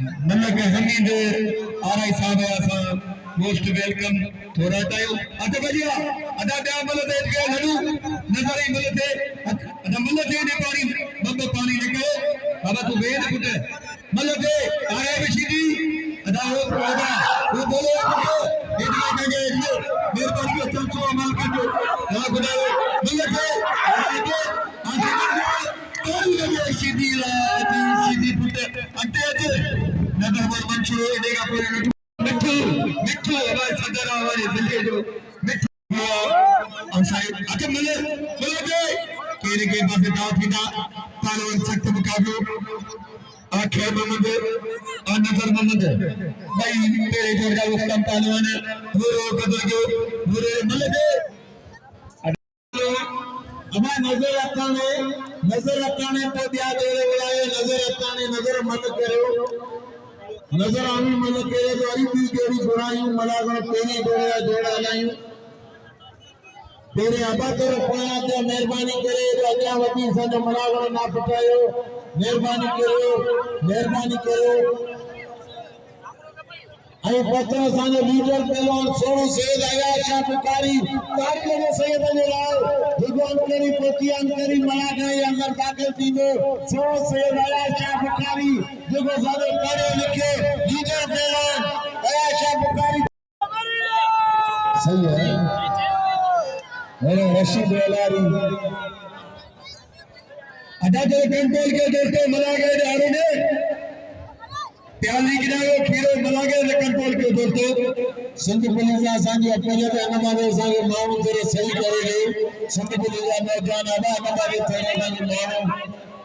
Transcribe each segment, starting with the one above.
Malak Hamid RI साहब आसा most welcome थोड़ा टाइम अच्छा भैया अदा क्या मलक है के लडू नजर ही मलक है अदा मलक है ने पानी लगे बाबा तू बेद पुट मलक है आरआई बशीदी अदा वो बोले इतना जगह मेहरबानी को चल सो अमल कर दो या खुदा मलक है आगे सीधी पुट अंते नगर पर मंचो देगा पूरे मिठू मिठू हमारे सदर हमारे जिले जो मिठू और साइड अच्छा मिले के केरे के पास दाव थीदा पहलवान सख्त मुकाबलो आखे मोहम्मद और नजर मोहम्मद भाई तेरे जोड़ का उस्ताद पहलवान बुरो कदर जो बुरे मिले के हमें नजर रखने तो दिया जोड़े बुलाए नजर मत करो नजर आवी मन करे तो अरी भी जोड़ी जोड़ायूं मलागण तेरे जोड़ा लायूं तेरे अबा तो पाया ते मेहरबानी करे तो अग्या वती सन मलागण ना पटायो मेहरबानी करो आई पत्र साने लीडर पहलवान सोनू सैयद आया शाह पुकारी तारी लगे सैयद ने लाओ भगवान करी पोतियान करी मलागण अंदर दाखिल थींदो सोनू सैयद आया शाह पुकारी जेको सारे पढ़े लिखे लीडर पहलवान आया शाह पुकारी सही है मेरे रशीद वेलारी अदा जो कंट्रोल के दोस्तों मलागण हारू ने प्याली गिरायो खीरो मलागण कंट्रोल के दोस्तों सिंध पुलिस आसानी अपने पे नमाज़ सागे मानू तेरे सही करेगे सिंध पुलिस नौजवान आबा नमाज़ तेरे मानू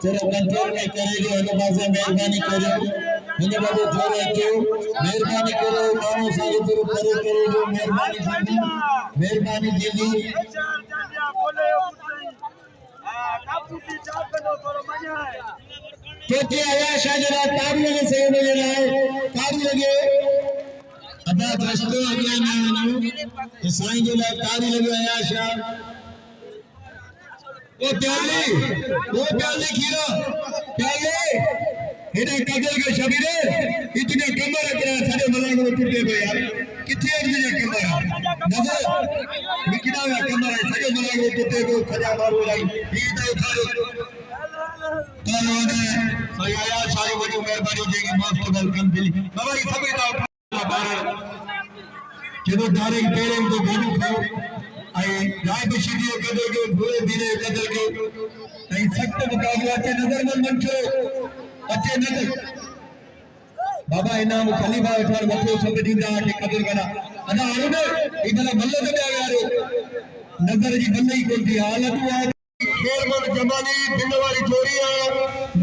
तेरे कंट्रोल में करेगे नमाज़ मेहरबानी करो मुझे बाबू थोड़े क्यों मेहरबानी करो मानू सागे तेरे परे करेगे मेहरबानी दीदी क्योंकि आया शाहजरा तारी लगे से तारी लगे अदा दस्तो अगला ना साईं जो तारी लगे आया शाह वो प्याले खीरा प्याले हेडे कदर के शबीरे इतने कमर रखना सारे मलांग में टूटे गए यार किथे इतने कमर नजर निकला हुआ कमर है सारे मलांग में टूटे गए सजा मारो लाई ये तो उठाओ तलोने सयाया सारी वजू मेहरबानी जेगी मस्त वेलकम दिली बाबा ये सब इता उठा बाहर जेदो डायरेक्ट पेरें तो गोडू खाओ आई राय बशीदी कदर के भूले दिने कदर के आई सख्त मुकाबला के नजर में मंचो अच्छे नजर बाबा इनाम खलीफा उठार मथो सब दींदा के कदर करा अना आने इधर मल्ले पे आ गया नजर जी बल्ले ही कोई हालत हुआ खेरमन जमानी बिंदवारी जोड़िया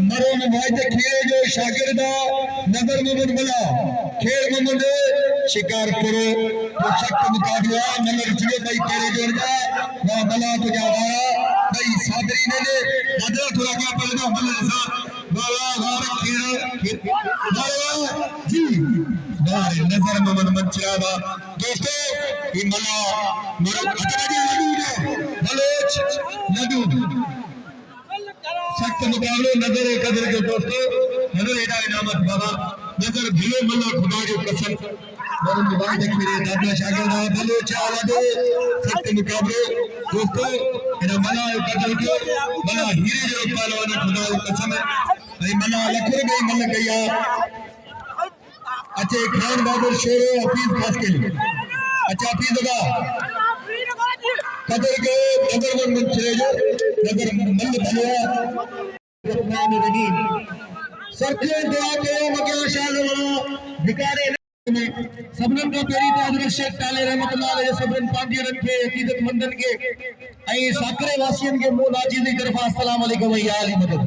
मरो नवाज खेरे जो शागिर्दा नजर मोहम्मद बला खेर मोहम्मद शिकार करो तो सख्त मुकाबला नजर जियो भाई तेरे जोड़दा वा बला तुझा वारा भाई सादरी ने नजर थोड़ा क्या पड़ेगा बल्ले सा बाला वार खेर बाला जी बार नजर मोहम्मद मंचरावा दोस्तों ये मला मेरा अतराजी लड्डू ने बलोच लड्डू सख्त मुकाबले नजर कदर के दोस्तों नजर एडा इनामत बाबा नजर भिले मल्ला खुदा जो कसम और मोबाइल देखिए दादा शागिर्दा बलोच लड्डू सख्त मुकाबले दोस्तों एडा मला कदर के मला हीरे जो पहलवान खुदा जो कसम है भाई मला लखर गई मल गया अच्छा खान बहादुर शेर हफीज खास के लिए अच्छा हफीज होगा कदर के नगर में चले जो नगर मंद भलिया रहमान रहीम सरके दुआ करो मगे शाह भिखारे में सबनन को पेरी तो हजरत शेख ताले रहमतुल्लाह अलैहि सबन पांडी रखे अकीदत मंदन के आई साकरे वासियन के मोलाजी की तरफ अस्सलाम वालेकुम या अली मदद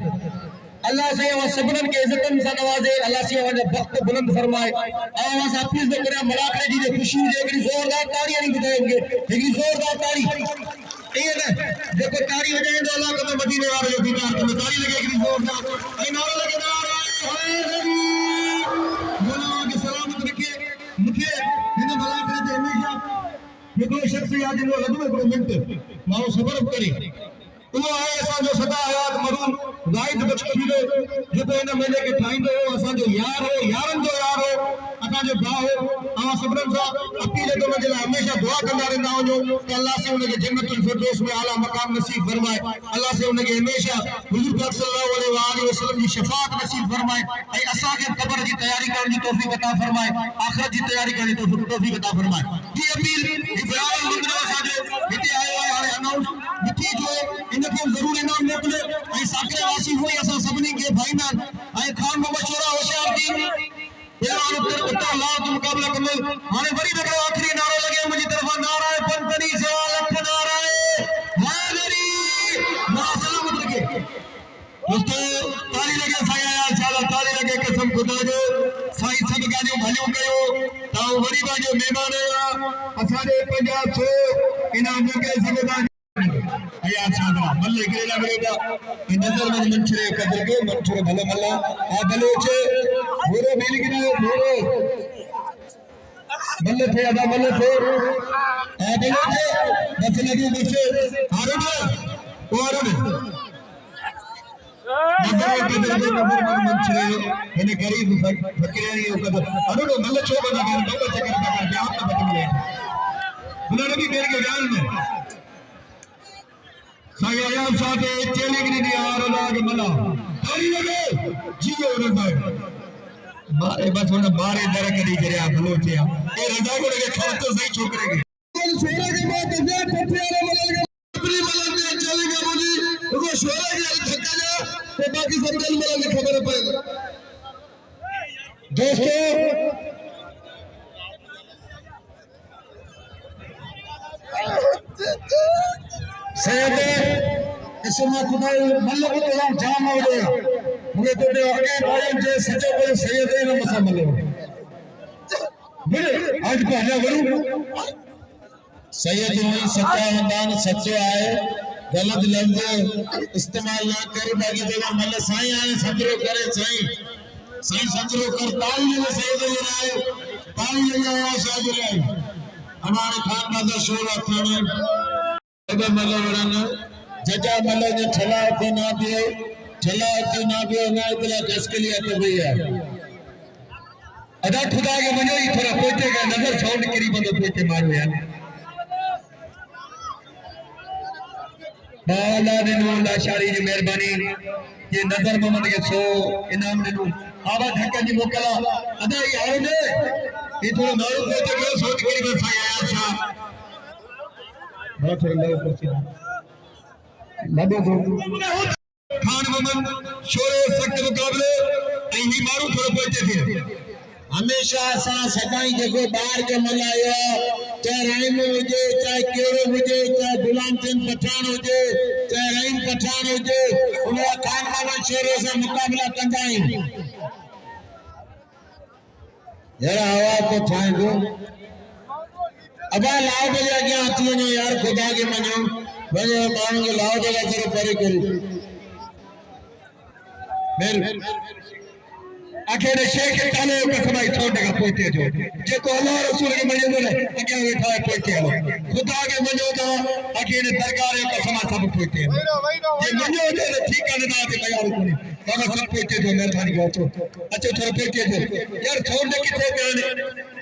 अल्लाह से व सबनन के इज्जतन से नवाजे अल्लाह से व वक्त बुलंद फरमाए आवाज हाफिज ने करे मलाकरे जी ने खुशी जे एक जोरदार तालियां नहीं बजाएंगे एक जोरदार ताली ये ना देखो ताली बजाएंगे तो अल्लाह को मदीने वाले जो दीदार को ताली लगेगी जोरदार ऐ नारा लगेगा हाय नबी बोलो के सलामत रखे मुझे इन मलाकरे जे हमेशा ये कोई शख्स याद है वो लगभग 2 मिनट माओ सबर करी वो है असांजो सदा हयात मरूम वाहिद बख्शीदो जेको इन मेले के ठाहींदो हो असांजो यार हो यारन जो यार हो असांजो भाउ हो अवां सभिनीनि सां अपील तो मुंहिंजे लाइ हमेशह दुआ कंदा रहंदा वञो त अल्लाह से उनके जन्नतुल फिरदौस में आला मकाम नसीब फरमाए अल्लाह से उनके हमेशा हुजूर पाक सल्लल्लाहु अलैहि वसल्लम की शफाअत नसीब फरमाए ऐं असां खे क़ब्र जी तैयारी करण जी तौफीक अता फरमाए आखिरत जी तैयारी करण जी तौफीक अता फरमाए ये अपील इब्राहिम मंदिर असांजो हिते आयो आहे हाणे अनाउंस मिठी जो इनके जरूर इनाम मोकले ऐं साकिरे वासी हुई असां सभिनी खे भाईंदा ऐं खान मोहम्मद शोरा होशियार थी मुकाबला कंदो हाणे वरी हिकिड़ो आख़िरी नारो लॻे मुंहिंजी तरफ़ां नारा पंतनी सेवा लख नारा हैदरी नारा सलामत रखे दोस्तों ताली लॻे साईं आया इंशाअल्लाह ताली लॻे कसम खुदा जो साईं सब ॻाल्हियूं भलियूं कयो तव्हां वरी पंहिंजो महिमान आहियो असांजे 500 इनाम मोकिले सघो था यार सादरा मल्ले केला मिलेगा इन नजर में मंचरे कदर के मंचरे भला भला आ बलोचे मोरे मिल गिना मोरे मल्ले थे अदा मल्ले थे आ बलोचे बस लगी बसे आरुण ओ आरुण नजर कदर के नजर में मंचरे इने गरीब फकीरानी कदर आरुण मल्ले छो बना के बाबा चक्कर का आप तो बदल गए बुलाने भी मेरे के जान में साईं आयाम साथे चेले की दी आर लाग मला ताली लगे जियो रजा मारे बस उन मारे दर करी करया बलोचे ए रजा को लगे खान तो सही छोकरे के छोरे के बाद दे पटियाला मलल अपनी मलल में चलेगा मुझे वो छोरे के धक्का जा तो बाकी सब गल मलल की खबर पड़ेगा दोस्तों सैयद इसमें खुदा मल्ल को तो जाम हो गया मुझे तो दे आगे भाई जे सच्चे बोले सैयद ने मसा मल्ल बोले आज पहले वरू सैयद हुई सच्चा इंसान सच्चो आए गलत लफ्ज इस्तेमाल ना करे बाकी देखो मल्ल साईं आए सजरो करे साईं सजरो कर ताली में सैयद ने आए ताली लगाया शादी लाई हमारे खान बादर शोरा थाने मल्ल वरन जजा मल्ल ने ठला थे ना दियो ना इतला कसकलिया तो भैया अदा खुदा के मनो ही थोड़ा पोते का नजर साउंड करी बंदो पोते मारो यार बाला ने ला शारी की मेहरबानी ये नजर मोहम्मद के 100 इनाम देनु आवाज हक्का जी मोकला अदा ये आयो ने ये थोड़ा मारो पोते के साउंड करी बस आया अच्छा बहुत लगे पहुंचे लगे खान मोहम्मद शोरे सख्त मुकाबले ऐं ही मारू थोड़ो पहुंचे थे हमेशा असा सदाई देखो बाहर के मलाया चाहे राइम हुजे चाहे केरो हुजे चाहे गुलाम चंद पठान हुजे चाहे रहीम पठान हुजे उनका खान मोहम्मद शोरे से मुकाबला कंदा आहिनि यार आवाज तो ठाए दो अबा लाओ बजे आगे आती है यार खुदा के मनो बजे मानो के लाओ जगह से परे करी मेरे आखिर शेख ताले कसमाई छोड़ का पोते जो जेको अल्लाह रसूल के मनो ने आगे बैठा है पोते वाला खुदा के मनो तो आखिर दरगाह के कसमा सब पोते ये मनो जो ठिकाने ना ते तैयार कोनी बाबा सब पोते जो मेहरबानी करो अच्छा थोड़ा पोते जो यार छोड़ दे किथे बयान